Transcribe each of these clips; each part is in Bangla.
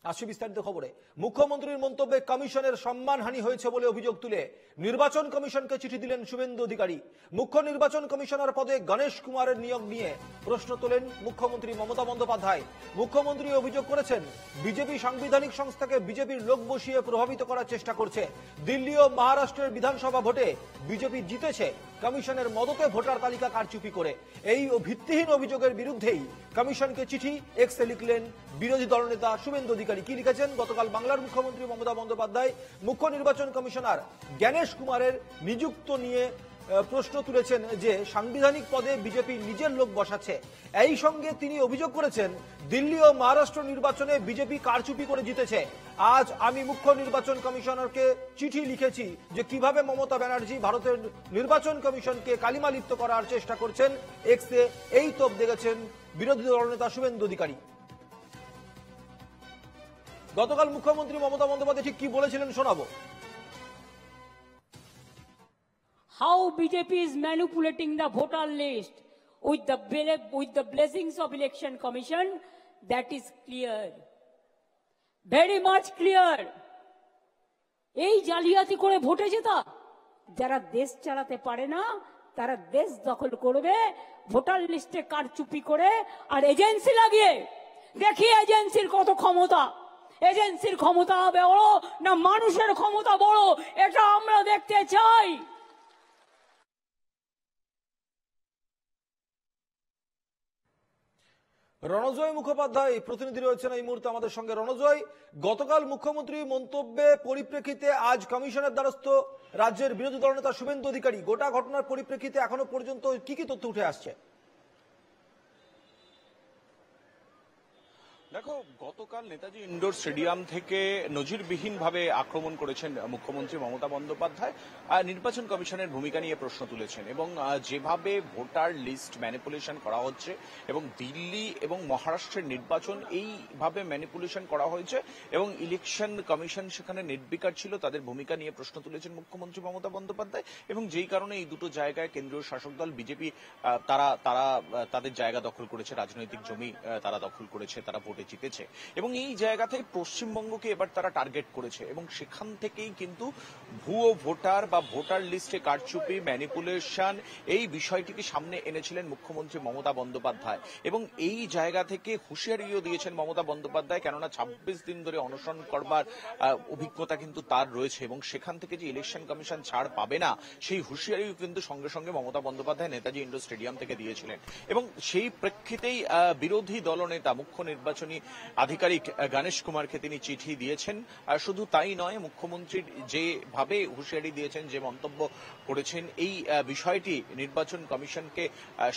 আসছে বিস্তারিত খবরে। মুখ্যমন্ত্রীর মন্তব্যে কমিশনের সম্মানহানি হয়েছে বলে অভিযোগ তুলে নির্বাচন কমিশনকে চিঠি দিলেন শুভেন্দু অধিকারী। মুখ্য নির্বাচন কমিশনার পদে গণেশ কুমারের নিয়োগ নিয়ে প্রশ্ন তোলেন মুখ্যমন্ত্রী মমতা বন্দ্যোপাধ্যায়। মুখ্যমন্ত্রী অভিযোগ করেছেন, বিজেপি সাংবিধানিক সংস্থাকে বিজেপির লোক বসিয়ে প্রভাবিত করার চেষ্টা করছে। দিল্লি ও মহারাষ্ট্রের বিধানসভা ভোটে বিজেপি জিতেছে কমিশনের মদতে ভোটার তালিকা কারচুপি করে। এই ভিত্তিহীন অভিযোগের বিরুদ্ধেই কমিশনকে চিঠি এক্সে লিখলেন বিরোধী দলনেতা শুভেন্দু অধিকারী। কি লিখেছেন? গতকাল বাংলার মুখ্যমন্ত্রী মমতা বন্দ্যোপাধ্যায় মুখ্য নির্বাচন কমিশনার গণেশ কুমারের নিযুক্ত নিয়ে প্রশ্ন তুলেছেন যে সাংবিধানিক পদে বিজেপি নিজের লোক বসাচ্ছে। এই সঙ্গে তিনি অভিযোগ করেছেন, দিল্লি ও মহারাষ্ট্র নির্বাচনে বিজেপি কারচুপি করে জিতেছে। আজ আমি মুখ্য নির্বাচন কমিশনারকে চিঠি লিখেছি যে কিভাবে মমতা ব্যানার্জি ভারতের নির্বাচন কমিশনকে কালিমালিপ্ত করার চেষ্টা করছেন। এক্সে এই তোপ দেখেছেন বিরোধী দলনেতা শুভেন্দু অধিকারী। গতকাল মুখ্যমন্ত্রী মমতা বন্দ্যোপাধ্যায় ঠিক কি বলেছিলেন শোনাবো। How BJP is manipulating the voter list with the blessings of Election Commission, that is clear, very much clear. এই জালিয়াতি করে ভোটে জেতা, যারা দেশ চালাতে পারে না তারা দেশ দখল করবে ভোটার লিস্টে কারচুপি করে আর এজেন্সি লাগিয়ে। দেখি এজেন্সির কত ক্ষমতা, এজেন্সির ক্ষমতা বড় না মানুষের ক্ষমতা বড়, এটা আমরা দেখতে চাই। রণজয় মুখোপাধ্যায় প্রতিনিধি রয়েছেন এই মুহূর্তে আমাদের সঙ্গে। রণজয়, গতকাল মুখ্যমন্ত্রীর মন্তব্যে পরিপ্রেক্ষিতে আজ কমিশনের দ্বারস্থ রাজ্যের বিরোধী দলনেতা শুভেন্দু অধিকারী, গোটা ঘটনার পরিপ্রেক্ষিতে এখনো পর্যন্ত কি কি তথ্য উঠে আসছে? দেখো, গতকাল নেতাজি ইন্ডোর স্টেডিয়াম থেকে নজিরবিহীনভাবে আক্রমণ করেছেন মুখ্যমন্ত্রী মমতা বন্দ্যোপাধ্যায়। নির্বাচন কমিশনের ভূমিকা নিয়ে প্রশ্ন তুলেছেন এবং যেভাবে ভোটার লিস্ট ম্যানিপুলেশন করা হচ্ছে এবং দিল্লি এবং মহারাষ্ট্রের নির্বাচন এইভাবে ম্যানিপুলেশন করা হয়েছে এবং ইলেকশন কমিশন সেখানে নির্বিকার ছিল, তাদের ভূমিকা নিয়ে প্রশ্ন তুলেছেন মুখ্যমন্ত্রী মমতা বন্দ্যোপাধ্যায়। এবং যেই কারণে এই দুটো জায়গায় কেন্দ্রীয় শাসক দল বিজেপি তারা তাদের জায়গা দখল করেছে, রাজনৈতিক জমি তারা দখল করেছে, তারা ভোটে জিতেছে এবং এই জায়গা থেকে পশ্চিমবঙ্গকে এবার তারা টার্গেট করেছে এবং সেখান থেকেই কিন্তু ভুয়ো ভোটার বা ভোটার লিস্টে কারচুপি, ম্যানিপুলেশন এই বিষয়টিকে সামনে এনেছিলেন মুখ্যমন্ত্রী মমতা বন্দ্যোপাধ্যায় এবং এই জায়গা থেকে হুঁশিয়ারিও দিয়েছেন মমতা বন্দ্যোপাধ্যায়, কেননা 26 দিন ধরে অনশন করবার অভিজ্ঞতা কিন্তু তার রয়েছে এবং সেখান থেকে যে ইলেকশন কমিশন ছাড় পাবে না সেই হুঁশিয়ারিও কিন্তু সঙ্গে সঙ্গে মমতা বন্দ্যোপাধ্যায় নেতাজি ইন্ডোর স্টেডিয়াম থেকে দিয়েছিলেন। এবং সেই প্রেক্ষিতেই বিরোধী দলনেতা মুখ্য নির্বাচনী আধিকারিক গণেশ কুমারকে তিনি চিঠি দিয়েছেন। আর শুধু তাই নয়, মুখ্যমন্ত্রীর যেভাবে হুঁশিয়ারি দিয়েছেন, যে মন্তব্য করেছেন, এই বিষয়টি নির্বাচন কমিশনকে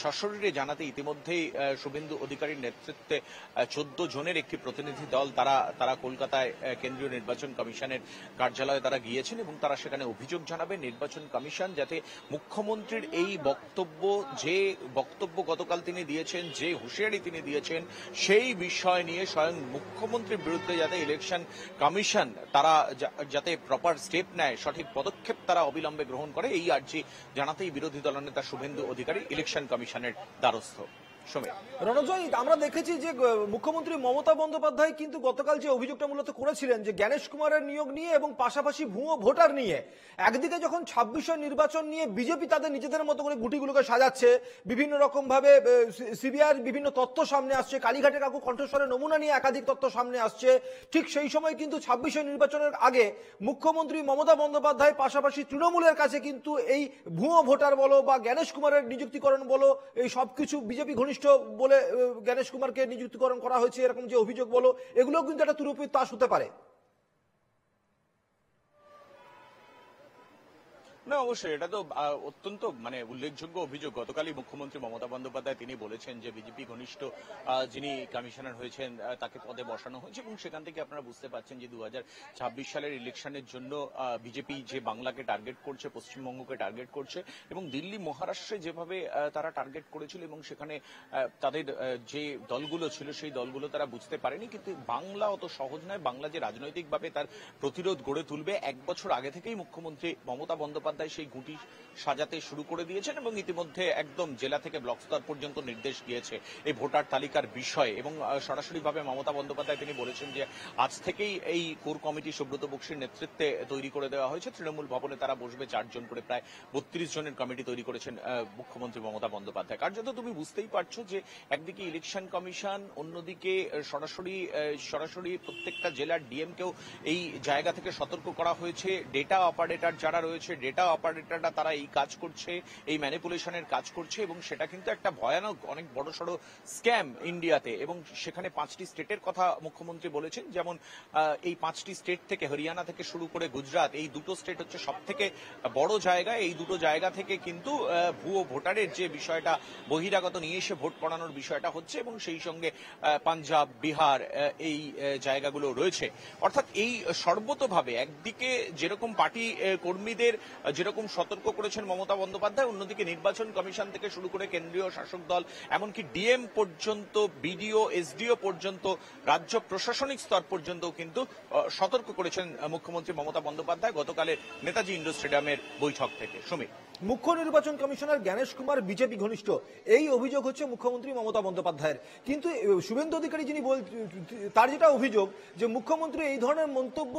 সশরীরে জানাতে ইতিমধ্যেই শুভেন্দু অধিকারীর নেতৃত্বে 14 জনের একটি প্রতিনিধি দল তারা কলকাতায় কেন্দ্রীয় নির্বাচন কমিশনের কার্যালয়ে তারা গিয়েছেন এবং তারা সেখানে অভিযোগ জানাবে নির্বাচন কমিশন যাতে মুখ্যমন্ত্রীর এই বক্তব্য গতকাল তিনি দিয়েছেন, যে হুঁশিয়ারি তিনি দিয়েছেন, সেই বিষয় নিয়ে স্বয়ং মুখ্যমন্ত্রীর বিরুদ্ধে যাতে ইলেকশন কমিশন তারা যাতে প্রপার স্টেপ নেয়, সঠিক পদক্ষেপ তারা অবিলম্বে গ্রহণ করে, এই আর্জি জানাতেই বিরোধী দলনেতা শুভেন্দু অধিকারী ইলেকশন কমিশনের দ্বারস্থ। রণজয়, আমরা দেখেছি যে মুখ্যমন্ত্রী মমতা বন্দ্যোপাধ্যায় কিন্তু গতকাল যে অভিযোগটা মূলত করেছিলেন যে গণেশ কুমারের নিয়োগ নিয়ে এবং পাশাপাশি ভুয়ো ভোটার নিয়ে, একদিকে যখন 26 নির্বাচন নিয়ে বিজেপি তাদের নিজেদের মতো করে গুটিগুলোকে সাজাচ্ছে, বিভিন্ন রকম ভাবে সিবিআইয়ের বিভিন্ন তথ্য সামনে আসছে, কালীঘাটে কাকু কণ্ঠস্বরের নমুনা নিয়ে একাধিক তথ্য সামনে আসছে, ঠিক সেই সময় কিন্তু 26 নির্বাচনের আগে মুখ্যমন্ত্রী মমতা বন্দ্যোপাধ্যায় পাশাপাশি তৃণমূলের কাছে কিন্তু এই ভুয়ো ভোটার বলো বা গণেশ কুমারের নিযুক্তিকরণ বলো, এই সবকিছু বিজেপি ঘনিষ্ঠ বলে গণেশ কুমারকে নিযুক্তিকরণ করা হয়েছে, এরকম যে অভিযোগ বলো, এগুলো কিন্তু একটা তুরুপের তাস হতে পারে। না, অবশ্যই এটা তো অত্যন্ত উল্লেখযোগ্য অভিযোগ। গতকালই মুখ্যমন্ত্রী মমতা বন্দ্যোপাধ্যায় তিনি বলেছেন যে বিজেপি ঘনিষ্ঠ যিনি কমিশনার হয়েছেন তাকে পদে বসানো হয়েছে এবং সেখান থেকে আপনারা বুঝতে পারছেন যে 2026 সালের ইলেকশনের জন্য বিজেপি যে বাংলাকে টার্গেট করছে, পশ্চিমবঙ্গকে টার্গেট করছে এবং দিল্লি মহারাষ্ট্রে যেভাবে তারা টার্গেট করেছিল এবং সেখানে তাদের যে দলগুলো ছিল সেই দলগুলো তারা বুঝতে পারেনি। কিন্তু বাংলা অত সহজ নয়, বাংলা যে রাজনৈতিকভাবে তার প্রতিরোধ গড়ে তুলবে, 1 বছর আগে থেকেই মুখ্যমন্ত্রী মমতা বন্দ্যোপাধ্যায় বন্দ্যোপাধ্যায় সেই গুটি সাজাতে শুরু করে দিয়েছেন এবং ইতিমধ্যে একদম জেলা থেকে ব্লক স্তর পর্যন্ত নির্দেশ দিয়েছে এই ভোটার তালিকার বিষয়ে। এবং সরাসরিভাবে মমতা বন্দ্যোপাধ্যায় তিনি বলেছেন যে আজ থেকেই এই কোর কমিটি সুব্রত বক্সির নেতৃত্বে তৈরি করে দেওয়া হয়েছে। তৃণমূল ভবনে তারা বসবে 4 জন করে, প্রায় 32 জনের কমিটি তৈরি করেছেন মুখ্যমন্ত্রী মমতা বন্দ্যোপাধ্যায়। কার্যত তুমি বুঝতেই পারছো যে একদিকে ইলেকশন কমিশন, অন্যদিকে সরাসরি প্রত্যেকটা জেলার ডিএমকেও এই জায়গা থেকে সতর্ক করা হয়েছে। ডেটা অপারেটর যারা রয়েছে, ডেটা অপারেটররা তারা এই কাজ করছে, এই ম্যানিপুলেশনের কাজ করছে এবং সেটা কিন্তু একটা ভয়ানক অনেক বড়সড় স্ক্যাম ইন্ডিয়াতে। এবং সেখানে 5টি স্টেটের কথা মুখ্যমন্ত্রী বলেছেন, যেমন এই 5টি স্টেট থেকে হরিয়ানা থেকে শুরু করে গুজরাট, এই দুটো স্টেট হচ্ছে সব থেকে বড় জায়গা। এই দুটো জায়গা থেকে কিন্তু ভুয়ো ভোটারের যে বিষয়টা বহিরাগত নিয়ে এসে ভোট করানোর বিষয়টা হচ্ছে এবং সেই সঙ্গে পাঞ্জাব, বিহার এই জায়গাগুলো রয়েছে। অর্থাৎ এই সর্বতভাবে একদিকে যেরকম পার্টি কর্মীদের যেরকম সতর্ক করেছেন মমতা বন্দ্যোপাধ্যায়, অন্যদিকে নির্বাচন কমিশন থেকে শুরু করে কেন্দ্রীয় শাসক দল, এমনকি ডিএম পর্যন্ত, বিডিও, এসডিও পর্যন্ত, রাজ্য প্রশাসনিক স্তর পর্যন্ত কিন্তু সতর্ক করেছেন মুখ্যমন্ত্রী মমতা বন্দ্যোপাধ্যায় গতকালের নেতাজি ইন্ডোর স্টেডিয়ামের বৈঠক থেকে। সুমিত, মুখ্য নির্বাচন কমিশনার জ্ঞানেশ কুমার বিজেপি ঘনিষ্ঠ, এই অভিযোগ হচ্ছে মুখ্যমন্ত্রী মমতা বন্দ্যোপাধ্যায়ের। কিন্তু শুভেন্দু অধিকারী যিনি তার যেটা অভিযোগ যে মুখ্যমন্ত্রী এই ধরনের মন্তব্য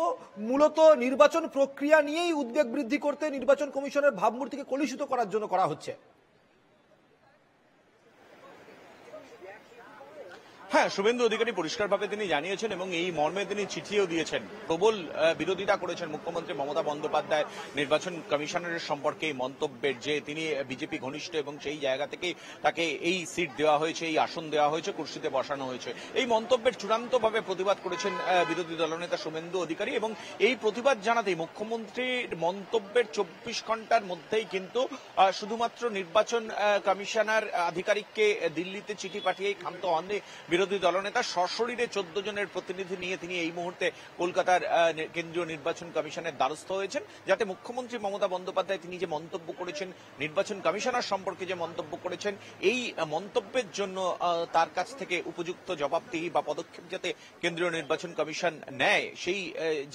মূলত নির্বাচন প্রক্রিয়া নিয়েই উদ্বেগ বৃদ্ধি করতে, নির্বাচন কমিশনের ভাবমূর্তিকে কলুষিত করার জন্য করা হচ্ছে। হ্যাঁ, শুভেন্দু অধিকারী পরিষ্কারভাবে তিনি জানিয়েছেন এবং এই মর্মে তিনি চিঠিও দিয়েছেন। প্রবল বিরোধিতা করেছেন মুখ্যমন্ত্রী মমতা বন্দ্যোপাধ্যায় নির্বাচন কমিশনারের সম্পর্কে এই মন্তব্যের, যে তিনি বিজেপি ঘনিষ্ঠ এবং সেই জায়গা থেকে তাকে এই সিট দেওয়া হয়েছে, এই আসন দেওয়া হয়েছে, কুর্সিতে বসানো হয়েছে। এই মন্তব্যের চূড়ান্তভাবে প্রতিবাদ করেছেন বিরোধী দলনেতা শুভেন্দু অধিকারী এবং এই প্রতিবাদ জানাতেই মুখ্যমন্ত্রীর মন্তব্যের 24 ঘন্টার মধ্যেই কিন্তু শুধুমাত্র নির্বাচন কমিশনার আধিকারিককে দিল্লিতে চিঠি পাঠিয়েই ক্ষান্ত হননি বিরোধী দলনেতা। সশরীরে 14 জনের প্রতিনিধি নিয়ে তিনি এই মুহূর্তে কলকাতার কেন্দ্রীয় নির্বাচন কমিশনের দ্বারস্থ হয়েছেন, যাতে মুখ্যমন্ত্রী মমতা বন্দ্যোপাধ্যায় তিনি যে মন্তব্য করেছেন, নির্বাচন কমিশনার সম্পর্কে যে মন্তব্য করেছেন, এই মন্তব্যের জন্য তার কাছ থেকে উপযুক্ত জবাবদিহি বা পদক্ষেপ যাতে কেন্দ্রীয় নির্বাচন কমিশন নেয়, সেই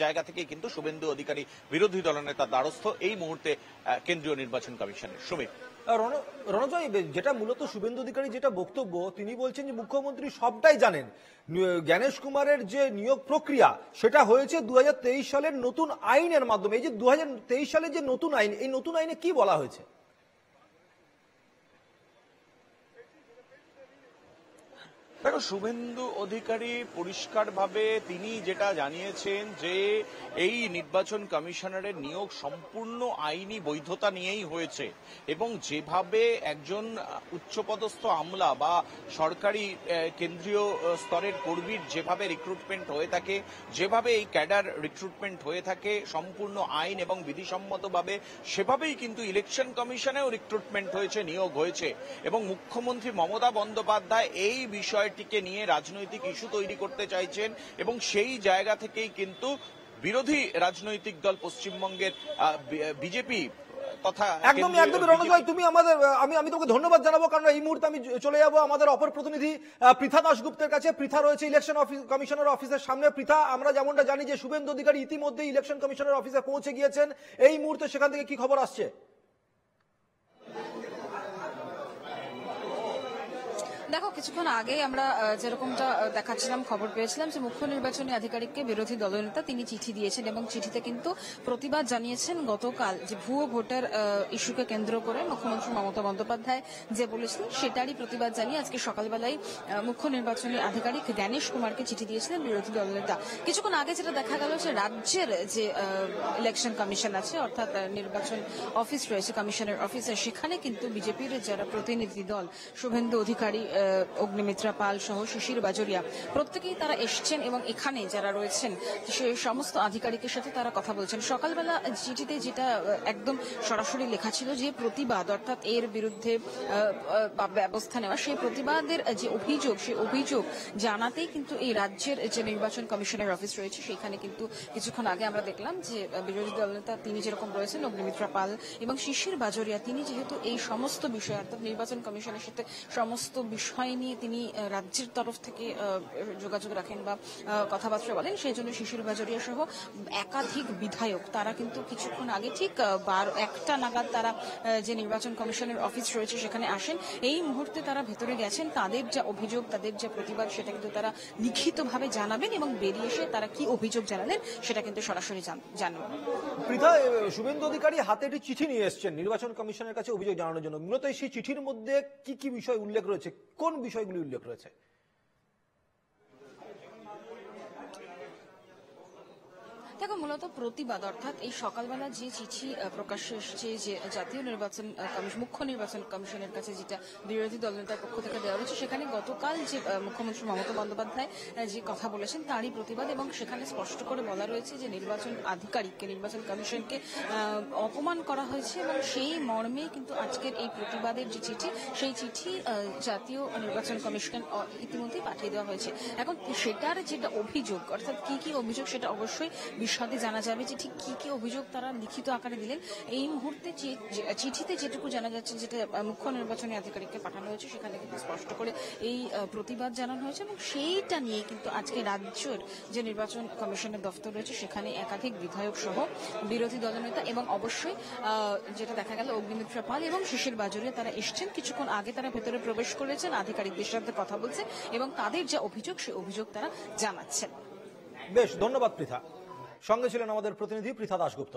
জায়গা থেকে কিন্তু শুভেন্দু অধিকারী বিরোধী দলনেতা দ্বারস্থ এই মুহূর্তে কেন্দ্রীয় নির্বাচন কমিশনের। সুমিত, রণজয়, যেটা মূলত শুভেন্দু অধিকারী যেটা বক্তব্য, তিনি বলছেন যে মুখ্যমন্ত্রী সবটাই জানেন। জ্ঞানেশ কুমারের যে নিয়োগ প্রক্রিয়া সেটা হয়েছে 2023 সালের নতুন আইনের মাধ্যমে। এই যে 2023 সালের যে নতুন আইন, এই নতুন আইনে কি বলা হয়েছে? দেখো, শুভেন্দু অধিকারী পরিষ্কারভাবে তিনি যেটা জানিয়েছেন যে এই নির্বাচন কমিশনারের নিয়োগ সম্পূর্ণ আইনি বৈধতা নিয়েই হয়েছে এবং যেভাবে একজন উচ্চপদস্থ আমলা বা সরকারি কেন্দ্রীয় স্তরের কর্মীর যেভাবে রিক্রুটমেন্ট হয়ে থাকে, যেভাবে এই ক্যাডার রিক্রুটমেন্ট হয়ে থাকে সম্পূর্ণ আইন এবং বিধিসম্মতভাবে, সেভাবেই কিন্তু ইলেকশন কমিশনেও রিক্রুটমেন্ট হয়েছে, নিয়োগ হয়েছে। এবং মুখ্যমন্ত্রী মমতা বন্দ্যোপাধ্যায় এই বিষয়টিকে নিয়ে রাজনৈতিক ইস্যু তৈরি করতে চাইছেন এবং সেই জায়গা থেকেই কিন্তু বিরোধী রাজনৈতিক দল পশ্চিমবঙ্গের বিজেপি একদমই রণজয়, তুমি আমাদের আমি তোমাকে ধন্যবাদ জানাবো, কারণ এই মুহূর্তে আমি চলে যাবো আমাদের অপর প্রতিনিধি পৃথা দাশগুপ্তের কাছে। পৃথা রয়েছে ইলেকশন কমিশনের অফিসের সামনে। পৃথা, আমরা যেমনটা জানি যে শুভেন্দু অধিকারী ইতিমধ্যে ইলেকশন কমিশনের অফিসে পৌঁছে গিয়েছেন, এই মুহূর্তে সেখান থেকে কি খবর আসছে? দেখো, কিছুক্ষণ আগেই আমরা যেরকমটা দেখাচ্ছিলাম, খবর পেয়েছিলাম যে মুখ্য নির্বাচনী আধিকারিককে বিরোধী দলনেতা তিনি চিঠি দিয়েছেন এবং চিঠিতে কিন্তু প্রতিবাদ জানিয়েছেন গতকাল যে ভুয়ো ভোটার ইস্যুকে কেন্দ্র করে মুখ্যমন্ত্রী মমতা বন্দ্যোপাধ্যায় যে বলেছিলেন সেটারই প্রতিবাদ জানিয়ে আজকে সকালবেলায় মুখ্য নির্বাচনী আধিকারিক জ্ঞানেশ কুমারকে চিঠি দিয়েছিলেন বিরোধী দলনেতা। কিছুক্ষণ আগে যেটা দেখা গেল যে রাজ্যের যে ইলেকশন কমিশন আছে, অর্থাৎ নির্বাচন অফিস রয়েছে, কমিশনের অফিসে, সেখানে কিন্তু বিজেপির যারা প্রতিনিধি দল শুভেন্দু অধিকারী, অগ্নিমিত্রা পাল সহ শিশির বাজরিয়া, প্রত্যেকেই তারা এসছেন এবং এখানে যারা রয়েছেন সে সমস্ত আধিকারিকের সাথে তারা কথা বলছেন। সকালবেলা চিঠিতে যেটা একদম সরাসরি লেখা ছিল যে প্রতিবাদ, অর্থাৎ এর বিরুদ্ধে ব্যবস্থা নেওয়া, সেই প্রতিবাদের যে অভিযোগ, সেই অভিযোগ জানাতেই কিন্তু এই রাজ্যের যে নির্বাচন কমিশনের অফিস রয়েছে সেখানে কিন্তু কিছুক্ষণ আগে আমরা দেখলাম যে বিরোধী দলনেতা তিনি যেরকম রয়েছেন অগ্নিমিত্রা পাল এবং শিশির বাজরিয়া, তিনি যেহেতু এই সমস্ত বিষয় অর্থাৎ নির্বাচন কমিশনের সাথে সমস্ত বিষয় বিষয় নিয়ে তিনি রাজ্যের তরফ থেকে যোগাযোগ রাখেন বা কথাবার্তা বলেন, সেই জন্য শিশির বাজোরিয়া সহ একাধিক বিধায়ক তারা কিন্তু কিছুক্ষণ আগে ঠিক 1টা নাগাদ তারা যে নির্বাচন কমিশনের অফিস রয়েছে সেখানে আসেন। এই মুহূর্তে তারা ভেতরে গেছেন, তাদের যা অভিযোগ, তাদের যা প্রতিবাদ সেটা কিন্তু তারা লিখিতভাবে জানাবেন এবং বেরিয়ে এসে তারা কি অভিযোগ জানালেন সেটা কিন্তু সরাসরি জানবেন। পৃথা, শুভেন্দু অধিকারী হাতে একটি চিঠি নিয়ে এসেছেন নির্বাচন কমিশনের কাছে অভিযোগ জানানোর জন্য। মূলত সেই চিঠির মধ্যে কি কি বিষয় উল্লেখ রয়েছে, কোন বিষয়গুলি উল্লেখ রয়েছে? দেখো, মূলত প্রতিবাদ, অর্থাৎ এই সকালবেলা যে চিঠি প্রকাশ্যে এসেছে, যে জাতীয় নির্বাচন মুখ্য নির্বাচন কমিশনের কাছে যেটা বিরোধী দলনেতার পক্ষ থেকে দেওয়া হয়েছে, সেখানে গতকাল যে মুখ্যমন্ত্রী মমতা বন্দ্যোপাধ্যায় যে কথা বলেছেন তারই প্রতিবাদ। এবং সেখানে স্পষ্ট করে বলা রয়েছে যে নির্বাচন আধিকারিককে, নির্বাচন কমিশনকে অপমান করা হয়েছে এবং সেই মর্মে কিন্তু আজকের এই প্রতিবাদের যে চিঠি, সেই চিঠি জাতীয় নির্বাচন কমিশন ইতিমধ্যেই পাঠিয়ে দেওয়া হয়েছে। এখন সেটার যেটা অভিযোগ, অর্থাৎ কি কি অভিযোগ সেটা অবশ্যই বিশদে জানা যাবে, যে ঠিক কি কি অভিযোগ তারা লিখিত আকারে দিলেন। এই মুহূর্তে চিঠিতে যেটুকু জানা যাচ্ছে, যেটা মুখ্য নির্বাচনী আধিকারিককে পাঠানো হয়েছে, সেখানে কিন্তু স্পষ্ট করে এই প্রতিবাদ জানানো হয়েছে এবং সেইটা নিয়ে কিন্তু আজকে রাজ্যের যে নির্বাচন কমিশনের দফতর রয়েছে সেখানে একাধিক বিধায়ক সহ বিরোধী দলনেতা এবং অবশ্যই যেটা দেখা গেল অগ্নিমিত্রা পাল এবং শিশির বাজোরিয়া তারা এসছেন। কিছুক্ষণ আগে তারা ভেতরে প্রবেশ করেছেন, আধিকারিকদের সাথে কথা বলছেন এবং তাদের যে অভিযোগ সেই অভিযোগ তারা জানাচ্ছেন। বেশ, ধন্যবাদ পৃথা। সঙ্গে ছিলেন আমাদের প্রতিনিধি পৃথা দাশগুপ্ত।